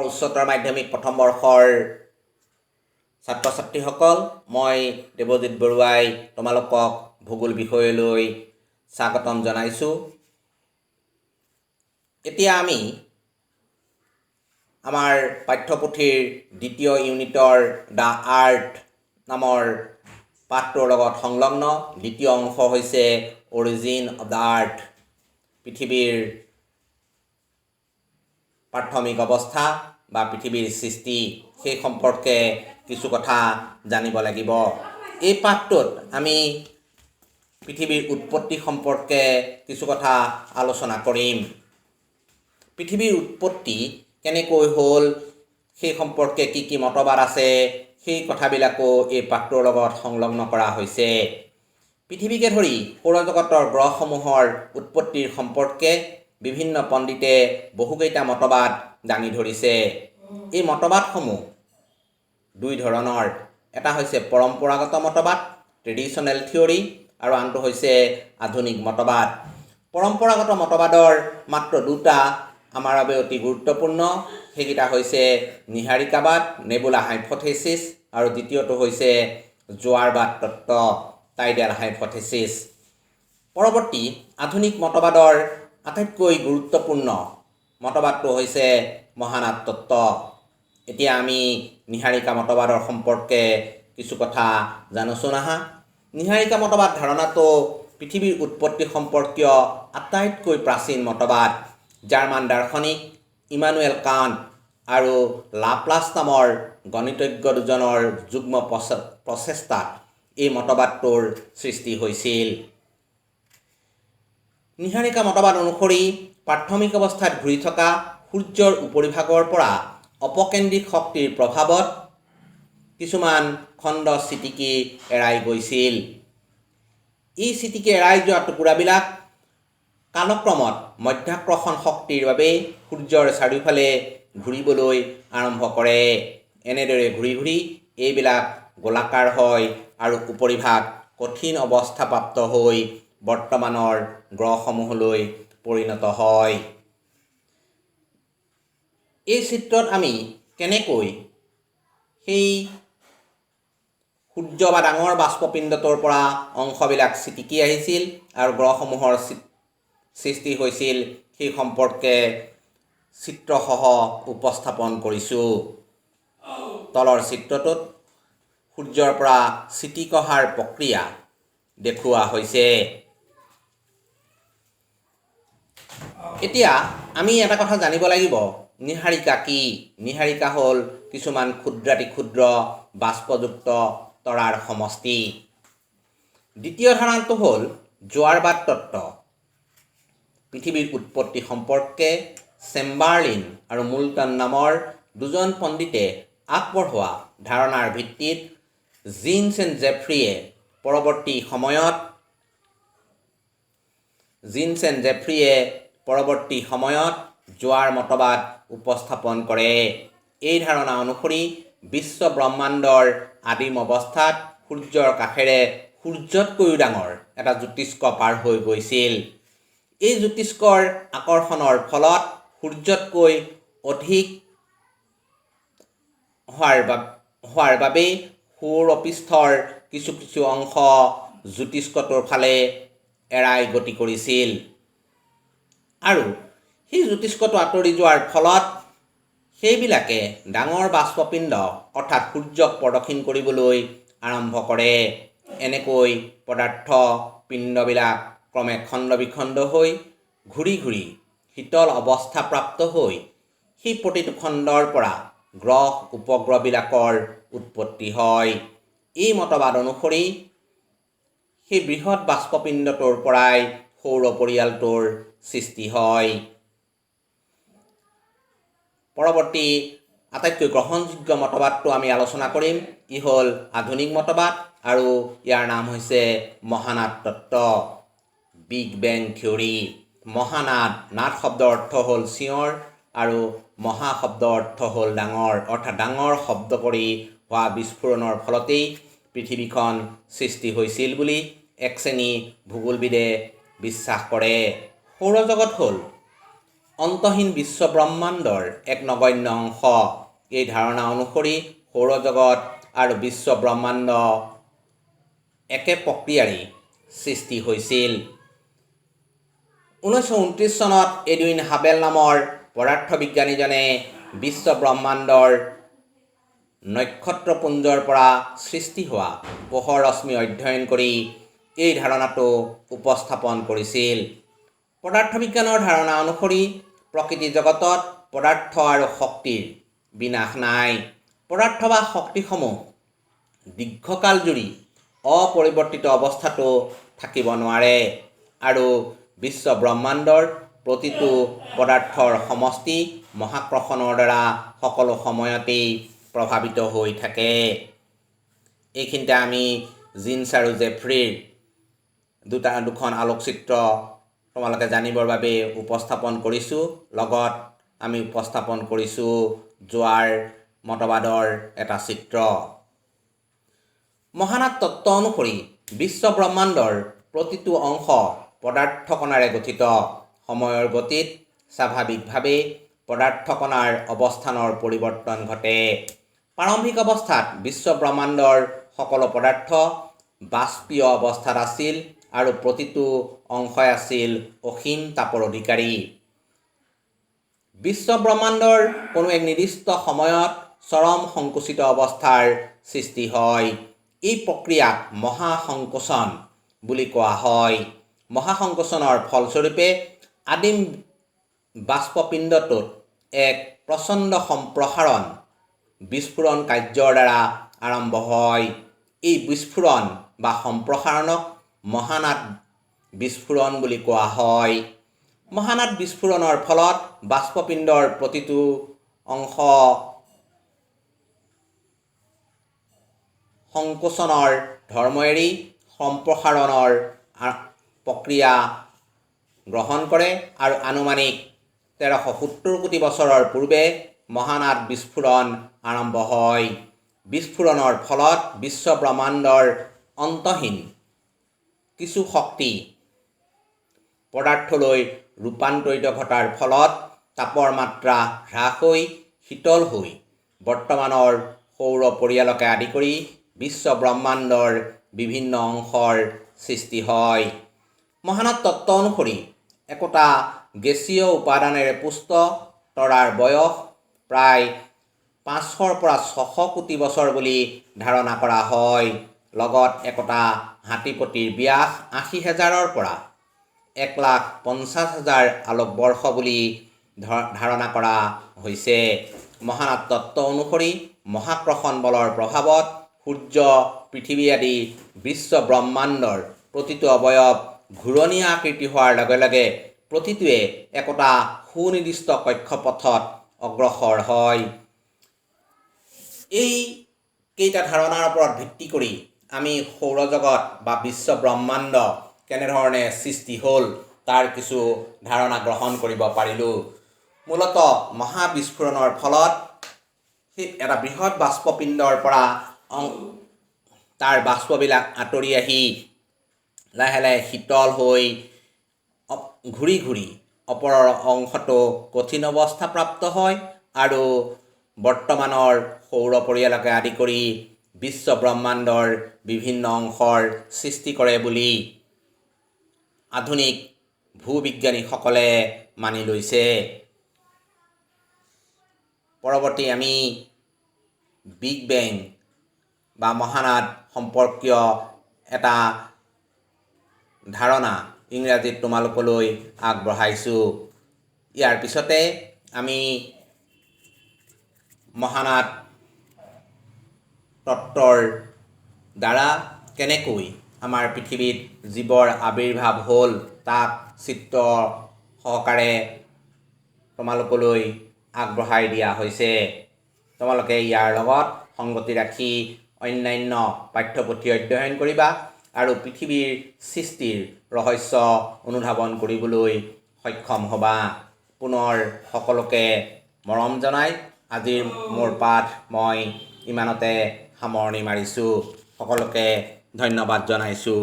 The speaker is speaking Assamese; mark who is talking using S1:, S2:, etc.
S1: উচ্চতৰ মাধ্যমিক প্ৰথম বৰ্ষৰ ছাত্ৰ ছাত্ৰীসকল, মই দেৱজিৎ বৰুৱাই তোমালোকক ভূগোল বিষয়লৈ স্বাগতম জনাইছোঁ। এতিয়া আমি আমাৰ পাঠ্যপুথিৰ দ্বিতীয় ইউনিটৰ দ্য আৰ্ট নামৰ পাঠটোৰ লগত সংলগ্ন দ্বিতীয় অংশ হৈছে অৰিজিন অৱ দ্য আৰ্ট, পৃথিৱীৰ প্ৰাথমিক অৱস্থা বা পৃথিৱীৰ সৃষ্টি, সেই সম্পৰ্কে কিছু কথা জানিব লাগিব। এই পাঠটোত আমি পৃথিৱীৰ উৎপত্তি সম্পৰ্কে কিছু কথা আলোচনা কৰিম। পৃথিৱীৰ উৎপত্তি কেনেকৈ হ'ল, সেই সম্পৰ্কে কি কি মতবাদ আছে, সেই কথাবিলাকো এই পাঠটোৰ লগত সংলগ্ন কৰা হৈছে। পৃথিৱীকে ধৰি সৌৰজগতৰ গ্ৰহসমূহৰ উৎপত্তিৰ সম্পৰ্কে বিভিন্ন পণ্ডিতে বহুকেইটা মতবাদ দাঙি ধৰিছে। এই মতবাদসমূহ দুই ধৰণৰ। এটা হৈছে পৰম্পৰাগত মতবাদ, ট্ৰেডিশ্যনেল থিয়ৰী, আৰু আনটো হৈছে আধুনিক মতবাদ। পৰম্পৰাগত মতবাদৰ মাত্ৰ দুটা আমাৰ বাবে অতি গুৰুত্বপূৰ্ণ। সেইকেইটা হৈছে নীহাৰিকাবাদ, নেবুলা হাইপথেচিছ, আৰু দ্বিতীয়টো হৈছে জোৱাৰবাদ তত্ত্ব, টাইডেল হাইপথেচিছ। পৰৱৰ্তী আধুনিক মতবাদৰ আটাইতকৈ গুৰুত্বপূৰ্ণ মতবাদটো হৈছে মহানাদ তত্ত্ব। এতিয়া আমি নীহাৰিকা মতবাদৰ সম্পৰ্কে কিছু কথা জানোচোন আহা। নীহাৰিকা মতবাদ ধাৰণাটো পৃথিৱীৰ উৎপত্তি সম্পৰ্কীয় আটাইতকৈ প্ৰাচীন মতবাদ। জাৰ্মান দাৰ্শনিক ইমানুৱেল কাণ্ট আৰু লাপ্লাছ নামৰ গণিতজ্ঞ দুজনৰ যুগ্ম প্ৰচেষ্টাত এই মতবাদটোৰ সৃষ্টি হৈছিল। নীহাৰিকা মতবাদ অনুসৰি প্ৰাথমিক অৱস্থাত ঘূৰি থকা সূৰ্যৰ উপৰিভাগৰ পৰা অপকেন্দ্ৰিক শক্তিৰ প্ৰভাৱত কিছুমান খণ্ড ছিটিকি এৰাই গৈছিল। এই ছিটিকি এৰাই যোৱা টুকুৰাবিলাক কালক্ৰমত মধ্যাকৰ্ষণ শক্তিৰ বাবে সূৰ্যৰ চাৰিওফালে ঘূৰিবলৈ আৰম্ভ কৰে। এনেদৰে ঘূৰি ঘূৰি এইবিলাক গোলাকাৰ হয় আৰু উপৰিভাগ কঠিন অৱস্থাপ্ৰাপ্ত হৈ বৰ্তমানৰ গ্ৰহসমূহলৈ পৰিণত হয়। এই চিত্ৰত আমি কেনেকৈ সেই সূৰ্য বা ডাঙৰ বাষ্পপিণ্ডটোৰ পৰা অংশবিলাক ছিটিকি আহিছিল আৰু গ্ৰহসমূহৰ সৃষ্টি হৈছিল, সেই সম্পৰ্কে চিত্ৰসহ উপস্থাপন কৰিছোঁ। তলৰ চিত্ৰটোত সূৰ্যৰ পৰা ছিটিকি অহাৰ প্ৰক্ৰিয়া দেখুওৱা হৈছে। এতিয়া আমি এটা কথা জানিব লাগিব, নীহাৰিকা কি? নীহাৰিকা হ'ল কিছুমান ক্ষুদ্ৰাতি ক্ষুদ্ৰ বাষ্পযুক্ত তৰাৰ সমষ্টি। দ্বিতীয় ধাৰণাটো হ'ল জোৱাৰবাদ তত্ত্ব। পৃথিৱীৰ উৎপত্তি সম্পৰ্কে চেম্বাৰলিন আৰু মোল্টন নামৰ দুজন পণ্ডিতে আগবঢ়োৱা ধাৰণাৰ ভিত্তিত জিন্স এণ্ড জেফ্ৰিয়ে পৰৱৰ্তী সময়ত জোৱাৰ মতবাদ উপস্থাপন কৰে। এই ধাৰণা অনুসৰি বিশ্ব ব্ৰহ্মাণ্ডৰ আদিম অৱস্থাত সূৰ্যৰ কাষেৰে সূৰ্যতকৈও ডাঙৰ এটা জ্যোতিষ্ক পাৰ হৈ গৈছিল। এই জ্যোতিষ্কৰ আকৰ্ষণৰ ফলত সূৰ্যতকৈ অধিক হোৱাৰ বাবেই সৌৰপৃষ্ঠৰ কিছু কিছু অংশ জ্যোতিষ্কটোৰ ফালে এৰাই গতি কৰিছিল, আৰু সেই জ্যোতিষ্কটো আঁতৰি যোৱাৰ ফলত সেইবিলাকে ডাঙৰ বাষ্পপিণ্ড অৰ্থাৎ সূৰ্যক প্ৰদক্ষিণ কৰিবলৈ আৰম্ভ কৰে। এনেকৈ পদাৰ্থ পিণ্ডবিলাক ক্ৰমে খণ্ড বিখণ্ড হৈ ঘূৰি ঘূৰি শীতল অৱস্থাপ্ৰাপ্ত হৈ সেই প্ৰতিটো খণ্ডৰ পৰা গ্ৰহ উপগ্ৰহবিলাকৰ উৎপত্তি হয়। এই মতবাদ অনুসৰি সেই বৃহৎ বাষ্পপিণ্ডটোৰ পৰাই সৌৰ পৰিয়ালটোৰ সৃষ্টি হয়। পৰৱৰ্তী আটাইতকৈ গ্ৰহণযোগ্য মতবাদটো আমি আলোচনা কৰিম। ই হ'ল আধুনিক মতবাদ আৰু ইয়াৰ নাম হৈছে মহানাদ তত্ত্ব, বিগ বেং থিয়ৰী। মহানাদ, নাদ শব্দৰ অৰ্থ হ'ল চিঞৰ আৰু মহা শব্দৰ অৰ্থ হ'ল ডাঙৰ, অৰ্থাৎ ডাঙৰ শব্দ কৰি হোৱা বিস্ফোৰণৰ ফলতেই পৃথিৱীখন সৃষ্টি হৈছিল বুলি এক শ্ৰেণী ভূগোলবিদে বিশ্বাস কৰে। সৌৰজগত হ'ল অন্তহীন বিশ্ব ব্ৰহ্মাণ্ডৰ এক নগণ্য অংশ। এই ধাৰণা অনুসৰি সৌৰজগত আৰু বিশ্ব ব্ৰহ্মাণ্ড একে প্ৰক্ৰিয়াৰে সৃষ্টি হৈছিল। 1929 চনত এডুইন হাবেল নামৰ পদাৰ্থ বিজ্ঞানীজনে বিশ্ব ব্ৰহ্মাণ্ডৰ নক্ষত্ৰপুঞ্জৰ পৰা সৃষ্টি হোৱা পোহৰ ৰশ্মি অধ্যয়ন কৰি এই ধাৰণাটো উপস্থাপন কৰিছিল। পদাৰ্থ বিজ্ঞানৰ ধাৰণা অনুসৰি প্ৰকৃতি জগতত পদাৰ্থ আৰু শক্তিৰ বিনাশ নাই। পদাৰ্থ বা শক্তিসমূহ দীৰ্ঘকাল জুৰি অপৰিৱৰ্তিত অৱস্থাতো থাকিব নোৱাৰে আৰু বিশ্ব ব্ৰহ্মাণ্ডৰ প্ৰতিটো পদাৰ্থৰ সমষ্টি মহাকৰ্ষণৰ দ্বাৰা সকলো সময়তেই প্ৰভাৱিত হৈ থাকে। এইখিনিতে আমি জিন্স আৰু জেফ্ৰিৰ দুখন আলোকচিত্ৰ তোমালোকে জানিবৰ বাবে উপস্থাপন কৰিছোঁ। লগত আমি উপস্থাপন কৰিছোঁ জোৱাৰ মতবাদৰ এটা চিত্ৰ। মহানাদ তত্ত্ব অনুসৰি বিশ্ব ব্ৰহ্মাণ্ডৰ প্ৰতিটো অংশ পদাৰ্থ কণাৰে গঠিত। সময়ৰ গতিত স্বাভাৱিকভাৱে পদাৰ্থ কণাৰ অৱস্থানৰ পৰিৱৰ্তন ঘটে। প্ৰাৰম্ভিক অৱস্থাত বিশ্ব ব্ৰহ্মাণ্ডৰ সকলো পদাৰ্থ বাষ্পীয় অৱস্থাত আছিল আৰু প্ৰতিটো অংশই আছিল অসীম তাপৰ অধিকাৰী। বিশ্ব ব্ৰহ্মাণ্ডৰ কোনো এক নিৰ্দিষ্ট সময়ত চৰম সংকুচিত অৱস্থাৰ সৃষ্টি হয়। এই প্ৰক্ৰিয়াক মহাসংকোচন বুলি কোৱা হয়। মহাসংকোচনৰ ফলস্বৰূপে আদিম বাষ্পপিণ্ডটোত এক প্ৰচণ্ড সম্প্ৰসাৰণ বিস্ফোৰণ কাৰ্যৰ দ্বাৰা আৰম্ভ হয়। এই বিস্ফোৰণ বা সম্প্ৰসাৰণক মহানাদ বিস্ফোৰণ বুলি কোৱা হয়। মহানাদ বিস্ফোৰণৰ ফলত বাষ্পপিণ্ডৰ প্ৰতিটো অংশ সংকোচনৰ ধৰ্ম এৰি সম্প্ৰসাৰণৰ প্ৰক্ৰিয়া গ্ৰহণ কৰে আৰু আনুমানিক 1370 কোটি বছৰৰ পূৰ্বে মহানাদ বিস্ফোৰণ আৰম্ভ হয়। বিস্ফোৰণৰ ফলত বিশ্ব ব্ৰহ্মাণ্ডৰ অন্তহীন কিছু শক্তি পদাৰ্থলৈ ৰূপান্তৰিত ঘটাৰ ফলত তাপৰ মাত্ৰা হ্ৰাস হৈ শীতল হৈ বৰ্তমানৰ সৌৰ পৰিয়ালকে আদি কৰি বিশ্ব ব্ৰহ্মাণ্ডৰ বিভিন্ন অংশৰ সৃষ্টি হয়। মহানাদ তত্ত্ব অনুসৰি একোটা গেছীয় উপাদানেৰে পুষ্ট তৰাৰ বয়স প্ৰায় 500 পৰা 600 কোটি বছৰ বুলি ধাৰণা কৰা হয়। লগত একোটা হাতীপতিৰ ব্যাস 80,000 পৰা 1,50,000 আলোকবৰ্ষ বুলি ধাৰণা কৰা হৈছে। মহানাদ তত্ত্ব অনুসৰি মহাকৰ্ষণ বলৰ প্ৰভাৱত সূৰ্য, পৃথিৱী আদি বিশ্ব ব্ৰহ্মাণ্ডৰ প্ৰতিটো অৱয়ব ঘূৰণীয়া আকৃতি হোৱাৰ লগে লগে প্ৰতিটোৱে একোটা সুনিৰ্দিষ্ট কক্ষপথত অগ্ৰসৰ হয়। এই কেইটা ধাৰণাৰ ওপৰত ভিত্তি কৰি আমি সৌৰজগত বা বিশ্ব ব্ৰহ্মাণ্ড কেনেধৰণে সৃষ্টি হ'ল তাৰ কিছু ধাৰণা গ্ৰহণ কৰিব পাৰিলোঁ। মূলতঃ মহাবিস্ফোৰণৰ ফলত এটা বৃহৎ বাষ্পপিণ্ডৰ পৰা তাৰ বাষ্পবিলাক আঁতৰি আহি লাহে লাহে শীতল হৈ ঘূৰি ঘূৰি ওপৰৰ অংশটো কঠিন অৱস্থা প্ৰাপ্ত হয় আৰু বৰ্তমানৰ সৌৰ পৰিয়ালকে আদি কৰি বিশ্ব ব্ৰহ্মাণ্ডৰ বিভিন্ন অংশৰ সৃষ্টি কৰে বুলি আধুনিক ভূবিজ্ঞানীসকলে মানি লৈছে। পৰৱৰ্তী আমি বিগ বেং বা মহানাদ সম্পৰ্কীয় এটা ধাৰণা ইংৰাজীত তোমালোকলৈ আগবঢ়াইছোঁ। ইয়াৰ পিছতে আমি মহানাদ তত্ত্বৰ দ্বাৰা কেনেকৈ আমাৰ পৃথিৱীত জীৱৰ আৱিৰ্ভাৱ হ'ল তাক চিত্ৰ সহকাৰে তোমালোকলৈ আগবঢ়াই দিয়া হৈছে। তোমালোকে ইয়াৰ লগত সংগতি ৰাখি অন্যান্য পাঠ্যপুথি অধ্যয়ন কৰিবা আৰু পৃথিৱীৰ সৃষ্টিৰ ৰহস্য অনুধাৱন কৰিবলৈ সক্ষম হ'বা। পুনৰ সকলোকে মৰম জনাই আজিৰ মোৰ পাঠ মই ইমানতে সামৰণি মাৰিছোঁ। সকলোকে ধন্যবাদ জনাইছোঁ।